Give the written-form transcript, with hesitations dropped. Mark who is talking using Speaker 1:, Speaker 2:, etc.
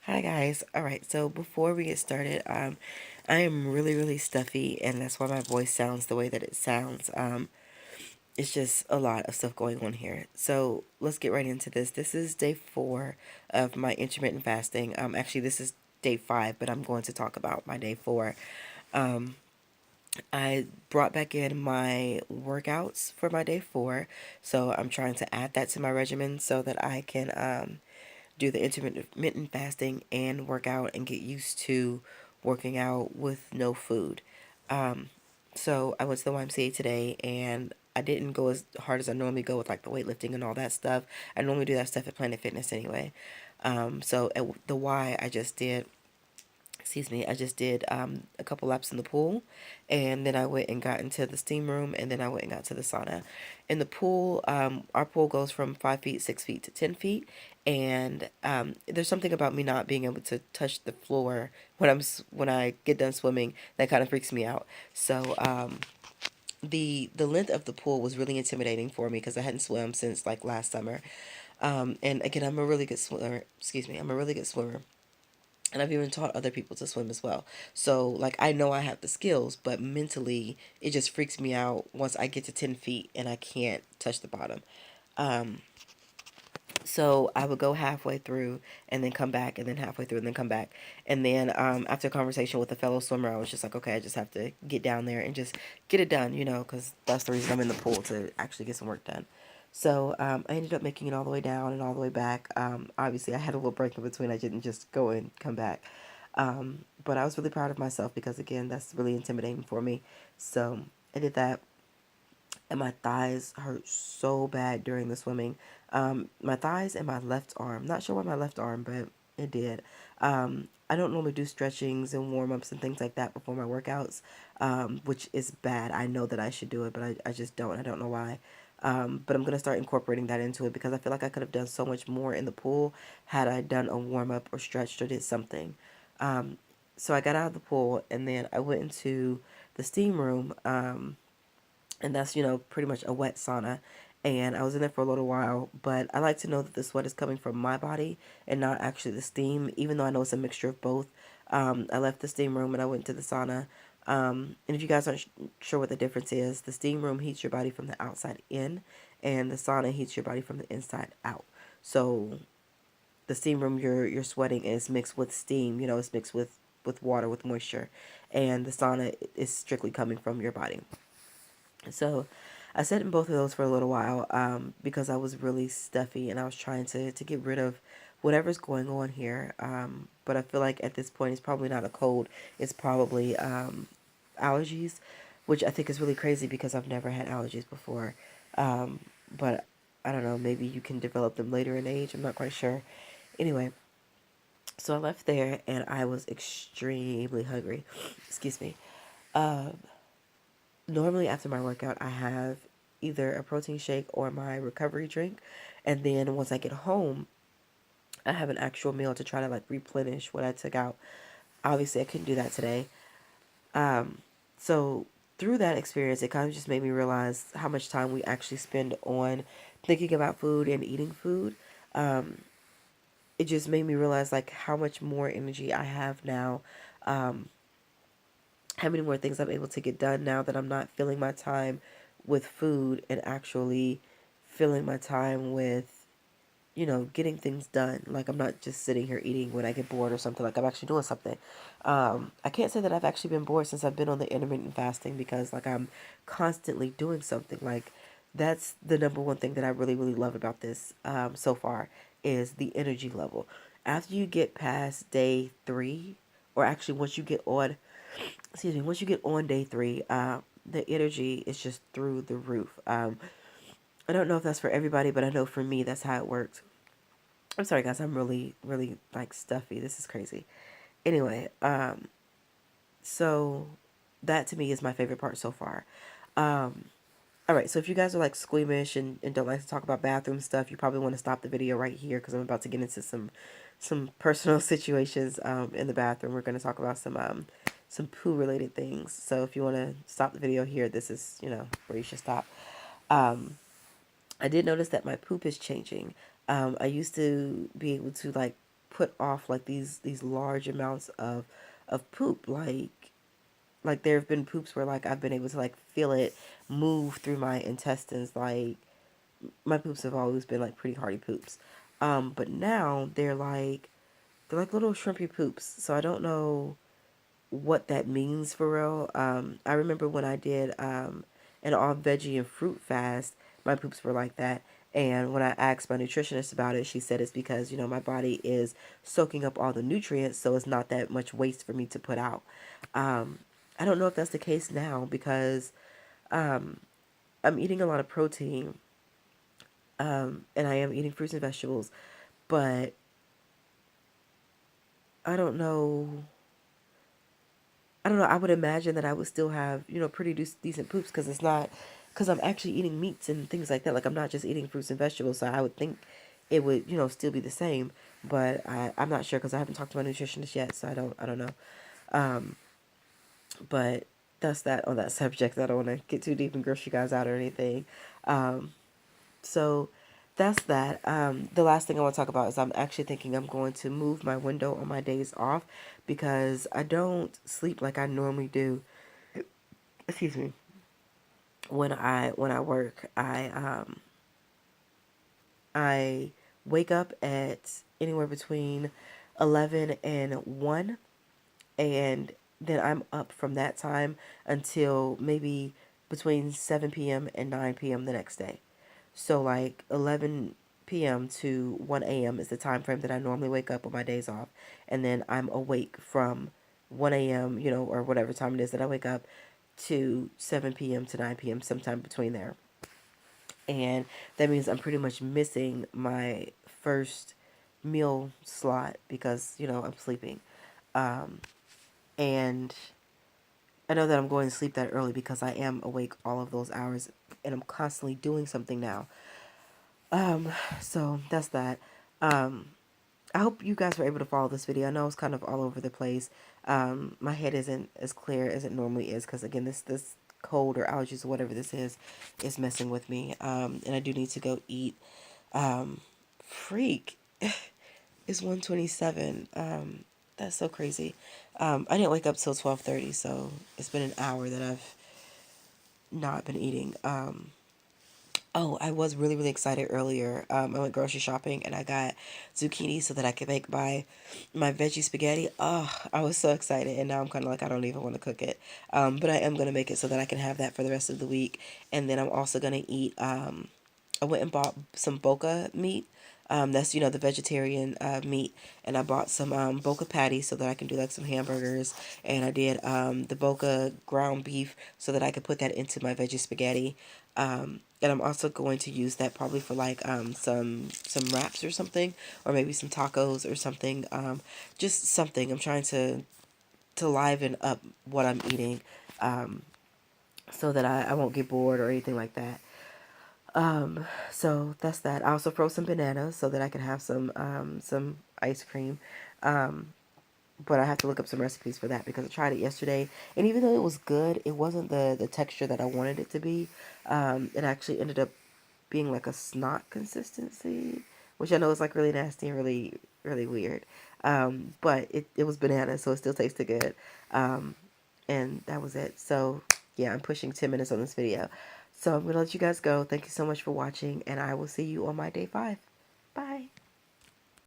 Speaker 1: Hi guys. All right, so before we get started, I am really stuffy, and that's why my voice sounds the way that it sounds. It's just a lot of stuff going on here. So let's get right into this. This is day 4 of my intermittent fasting. Actually, this is day 5, but I'm going to talk about my day 4. Um, I brought back in my workouts for my day 4, so I'm trying to add that to my regimen so that I can do the intermittent fasting and work out and get used to working out with no food. Um, so I went to the YMCA today and I didn't go as hard as I normally go with like the weightlifting and all that stuff. I normally do that stuff at Planet Fitness anyway. So at the Y, I just did a couple laps in the pool, and then I went and got into the steam room, and then I went and got to the sauna. In the pool, our pool goes from 5 feet, 6 feet to 10 feet, and there's something about me not being able to touch the floor when when I get done swimming that kind of freaks me out. So the length of the pool was really intimidating for me because I hadn't swum since like last summer. And again, I'm a really good swimmer. Excuse me, I'm a really good swimmer, and I've even taught other people to swim as well. So, like, I know I have the skills, but mentally, it just freaks me out once I get to 10 feet and I can't touch the bottom. Um, so I would go halfway through and then come back, and then halfway through and then come back. And then after a conversation with a fellow swimmer, I was just like, okay, I just have to get down there and just get it done, because that's the reason I'm in the pool, to actually get some work done. So I ended up making it all the way down and all the way back. Obviously, I had a little break in between. I didn't just go and come back. But I was really proud of myself because, again, that's really intimidating for me. So I did that, and my thighs hurt so bad during the swimming. My thighs and my left arm. Not sure why my left arm, but it did. I don't normally do stretchings and warm ups and things like that before my workouts, which is bad. I know that I should do it, but I just don't. I don't know why. But I'm going to start incorporating that into it because I feel like I could have done so much more in the pool had I done a warm up or stretched or did something. Um, so I got out of the pool and then I went into the steam room. And that's, pretty much a wet sauna. And I was in there for a little while, but I like to know that the sweat is coming from my body and not actually the steam, even though I know it's a mixture of both. I left the steam room and I went to the sauna. And if you guys aren't sure what the difference is, the steam room heats your body from the outside in, and the sauna heats your body from the inside out. So the steam room, you're sweating is mixed with steam. It's mixed with water, with moisture, and the sauna is strictly coming from your body. So I sat in both of those for a little while because I was really stuffy and I was trying to get rid of whatever's going on here. But I feel like at this point it's probably not a cold, it's probably allergies, which I think is really crazy because I've never had allergies before. But I don't know, maybe you can develop them later in age. I'm not quite sure. Anyway, so I left there and I was extremely hungry. Excuse me. Um, Normally after my workout, I have either a protein shake or my recovery drink. And then once I get home, I have an actual meal to try to like replenish what I took out. Obviously, I couldn't do that today. Um, so through that experience, it kind of just made me realize how much time we actually spend on thinking about food and eating food. Um, it just made me realize like how much more energy I have now. Um, how many more things I'm able to get done now that I'm not filling my time with food and actually filling my time with, getting things done. Like I'm not just sitting here eating when I get bored or something. Like I'm actually doing something. I can't say that I've actually been bored since I've been on the intermittent fasting because like I'm constantly doing something. Like that's the number one thing that I really love about this so far is the energy level. After you get past day 3, or actually once you get on day 3, the energy is just through the roof. I don't know if that's for everybody, but I know for me, that's how it works. I'm sorry, guys. I'm really like stuffy. This is crazy. Anyway, so that to me is my favorite part so far. Um, all right. So if you guys are like squeamish and don't like to talk about bathroom stuff, you probably want to stop the video right here because I'm about to get into some personal situations in the bathroom. We're going to talk about some poo related things. So if you want to stop the video here, this is where you should stop. Um, I did notice that my poop is changing. I used to be able to like put off like these large amounts of poop. Like there have been poops where like I've been able to like feel it move through my intestines. Like my poops have always been like pretty hearty poops. But now they're like little shrimpy poops. So I don't know what that means for real. I remember when I did an all veggie and fruit fast, my poops were like that. And when I asked my nutritionist about it, she said it's because, you know, my body is soaking up all the nutrients, so it's not that much waste for me to put out. I don't know if that's the case now because I'm eating a lot of protein, and I am eating fruits and vegetables, but I don't know. I don't know. I would imagine that I would still have, you know, pretty decent poops because it's not, because I'm actually eating meats and things like that. Like I'm not just eating fruits and vegetables. So I would think it would, you know, still be the same. But I'm not sure because I haven't talked to my nutritionist yet. So I don't know. Um, but that's that on that subject. I don't want to get too deep and gross you guys out or anything. Um, so that's that. The last thing I want to talk about is I'm actually thinking I'm going to move my window on my days off because I don't sleep like I normally do. Excuse me. When I work, I wake up at anywhere between 11 and 1, and then I'm up from that time until maybe between 7 p.m. and 9 p.m. the next day. So like 11 p.m. to 1 a.m. is the time frame that I normally wake up on my days off. And then I'm awake from 1 a.m., you know, or whatever time it is that I wake up to 7 p.m. to 9 p.m., sometime between there. And that means I'm pretty much missing my first meal slot because, you know, I'm sleeping. Um, and I know that I'm going to sleep that early because I am awake all of those hours and I'm constantly doing something now. Um, so that's that. Um, I hope you guys were able to follow this video. I know it's kind of all over the place. My head isn't as clear as it normally is because again, this cold or allergies or whatever this is messing with me. And I do need to go eat. Freak, it's 1:27. That's so crazy. I didn't wake up till 12:30, so it's been an hour that I've not been eating. Oh, I was really, really excited earlier. I went grocery shopping and I got zucchini so that I could make my veggie spaghetti. Oh, I was so excited, and now I'm kind of like I don't even want to cook it. But I am gonna make it so that I can have that for the rest of the week, and then I'm also gonna eat. I went and bought some boca meat. That's, you know, the vegetarian meat, and I bought some boca patties so that I can do like some hamburgers, and I did the boca ground beef so that I could put that into my veggie spaghetti. And I'm also going to use that probably for like some wraps or something, or maybe some tacos or something. Just something. I'm trying to liven up what I'm eating, so that I won't get bored or anything like that. So that's that. I also froze some bananas so that I can have some ice cream. Um, but I have to look up some recipes for that because I tried it yesterday, and even though it was good, it wasn't the texture that I wanted it to be. It actually ended up being like a snot consistency, which I know is like really nasty and really really weird. But it was banana, so it still tasted good. Um, and that was it. So yeah, I'm pushing 10 minutes on this video. So I'm gonna let you guys go. Thank you so much for watching, and I will see you on my day 5. Bye.